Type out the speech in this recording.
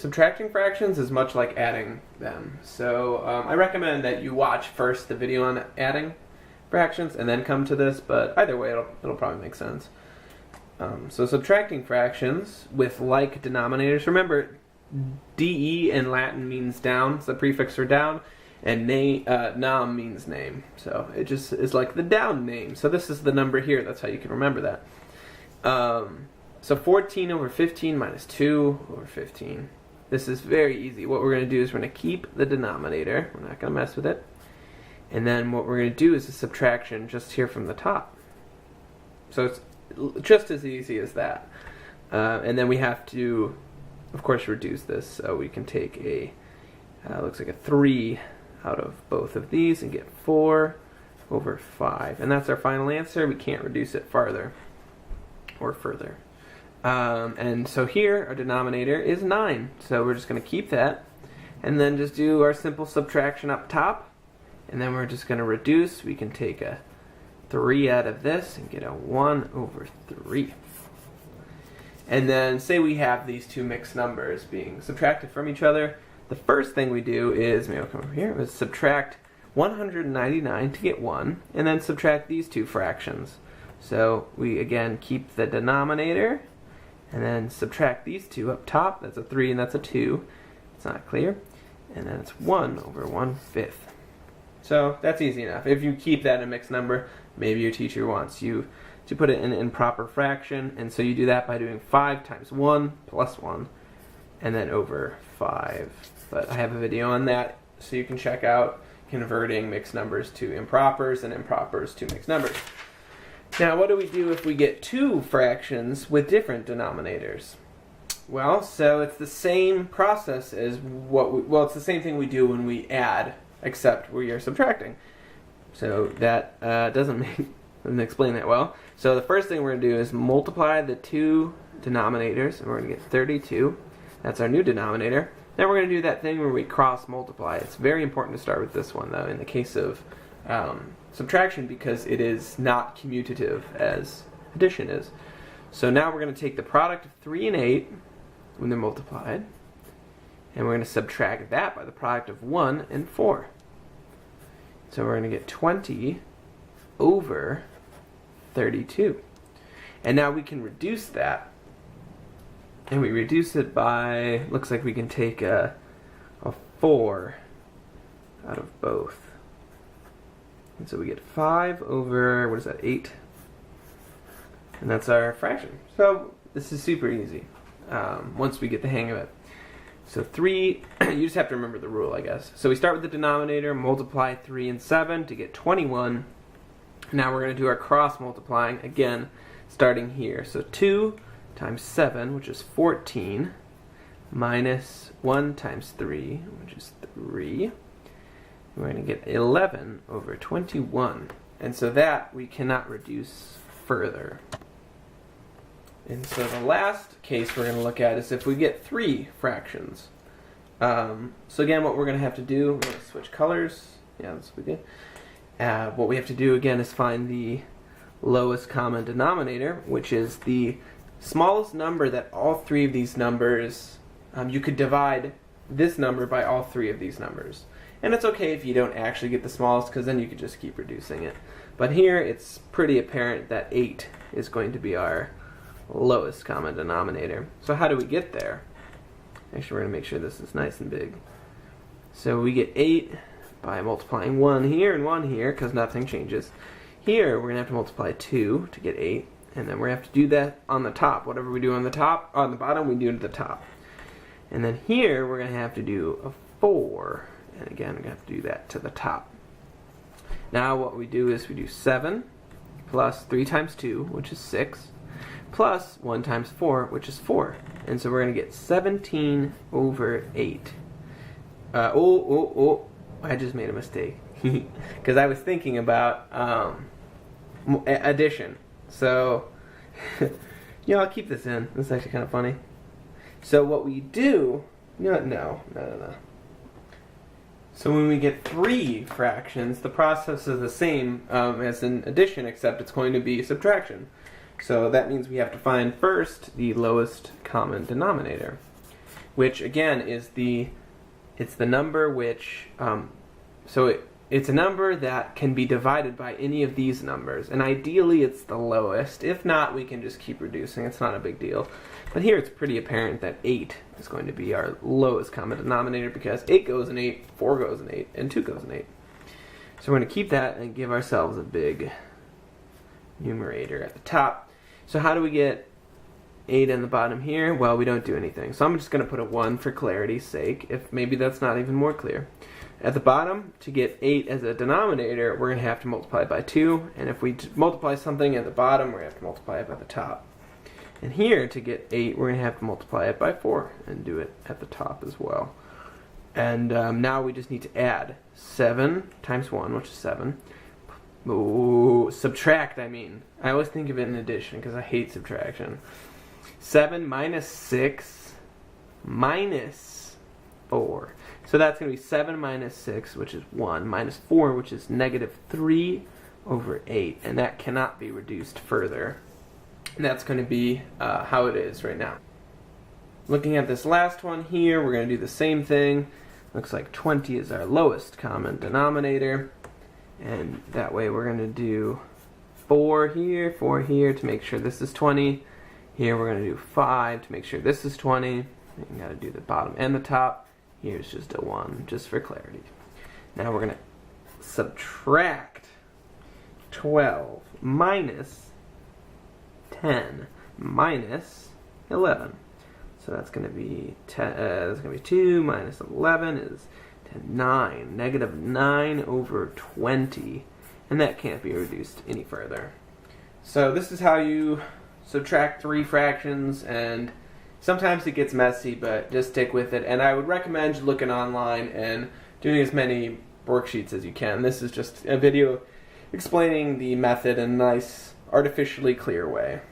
subtracting fractions is much like adding them. So I recommend that you watch first the video on adding fractions and then come to this, but either way it'll probably make sense. So subtracting fractions with like denominators. Remember, de in Latin means down, it's the prefix for down, and nam means name. So it just is like the down name. So this is the number here, that's how you can remember that. So 14 over 15 minus 2 over 15. This is very easy. What we're going to do is we're going to keep the denominator. We're not going to mess with it. And then what we're going to do is a subtraction just here from the top. So it's just as easy as that. And then we have to, of course, reduce this. So we can take a, looks like a 3 out of both of these and get 4 over 5. And that's our final answer. We can't reduce it farther or further. And so here, our denominator is 9. So we're just going to keep that. And then just do our simple subtraction up top. And then we're just going to reduce. We can take a 3 out of this and get a 1 over 3. And then say we have these two mixed numbers being subtracted from each other. The first thing we do is, maybe I'll come over here, is subtract 199 to get 1. And then subtract these two fractions. So we, again, keep the denominator. And then subtract these two up top. That's a 3 and that's a 2. It's not clear. And then it's 1 over 1/5. So that's easy enough. If you keep that in a mixed number, maybe your teacher wants you to put it in an improper fraction. And so you do that by doing 5 times 1 plus 1. And then over 5. But I have a video on that, so you can check out converting mixed numbers to impropers and impropers to mixed numbers. Now, what do we do if we get two fractions with different denominators? Well, so it's the same process as it's the same thing we do when we add, except we are subtracting. So that doesn't explain that well. So the first thing we're going to do is multiply the two denominators, and we're going to get 32. That's our new denominator. Then we're going to do that thing where we cross multiply. It's very important to start with this one, though, in the case of subtraction, because it is not commutative as addition is. So now we're going to take the product of 3 and 8 when they're multiplied, and we're going to subtract that by the product of 1 and 4. So we're going to get 20 over 32. And now we can reduce that. And we reduce it by, looks like we can take a 4 out of both. And so we get 5 over, what is that, 8? And that's our fraction. So this is super easy once we get the hang of it. So 3, you just have to remember the rule, I guess. So we start with the denominator, multiply 3 and 7 to get 21. Now we're going to do our cross multiplying, again, starting here. So 2 times 7, which is 14, minus 1 times 3, which is 3. We're going to get 11 over 21. And so that we cannot reduce further. And so the last case we're going to look at is if we get 3 fractions. So again, what we're going to have to do, we're going to switch colors. Yeah, that's what we did. What we have to do again is find the lowest common denominator, which is the smallest number that all 3 of these numbers, you could divide this number by all 3 of these numbers. And it's okay if you don't actually get the smallest, because then you could just keep reducing it. But here it's pretty apparent that 8 is going to be our lowest common denominator. So how do we get there? Actually, we're going to make sure this is nice and big. So we get 8 by multiplying 1 here and 1 here, because nothing changes. Here we're going to have to multiply 2 to get 8. And then we're going to have to do that on the top. Whatever we do on the top, on the bottom, we do to the top. And then here we're going to have to do a 4. And again, we're going to have to do that to the top. Now what we do is we do 7 plus 3 times 2, which is 6, plus 1 times 4, which is 4. And so we're going to get 17 over 8. I just made a mistake. Because I was thinking about addition. So, I'll keep this in. This is actually kind of funny. So what we do, no. So when we get 3 fractions, the process is the same as in addition, except it's going to be subtraction. So that means we have to find first the lowest common denominator. which again is it's the number which, it's a number that can be divided by any of these numbers, and ideally it's the lowest. If not, we can just keep reducing. It's not a big deal. But here it's pretty apparent that 8 is going to be our lowest common denominator, because 8 goes in 8, 4 goes in 8, and 2 goes in 8. So we're going to keep that and give ourselves a big numerator at the top. So how do we get 8 in the bottom here? Well, we don't do anything. So I'm just going to put a 1 for clarity's sake, if maybe that's not even more clear. At the bottom, to get 8 as a denominator, we're going to have to multiply by 2. And if we multiply something at the bottom, we're going to have to multiply it by the top. And here, to get 8, we're going to have to multiply it by 4 and do it at the top as well. And now we just need to add 7 times 1, which is 7. Ooh, subtract, I mean. I always think of it in addition because I hate subtraction. 7 minus 6 minus 4. So that's going to be 7 minus 6, which is 1, minus 4, which is negative 3 over 8. And that cannot be reduced further. And that's going to be how it is right now. Looking at this last one here, we're going to do the same thing. Looks like 20 is our lowest common denominator. And that way we're going to do 4 here to make sure this is 20. Here we're going to do 5 to make sure this is 20. You got to do the bottom and the top. Here's just a 1, just for clarity. Now we're going to subtract 12 minus 10 minus 11. So that's going to be 10. That's going to be 2 minus 11 is 9. Negative 9 over 20, and that can't be reduced any further. So this is how you subtract 3 fractions, and sometimes it gets messy, but just stick with it. And I would recommend looking online and doing as many worksheets as you can. This is just a video explaining the method in a nice, artificially clear way.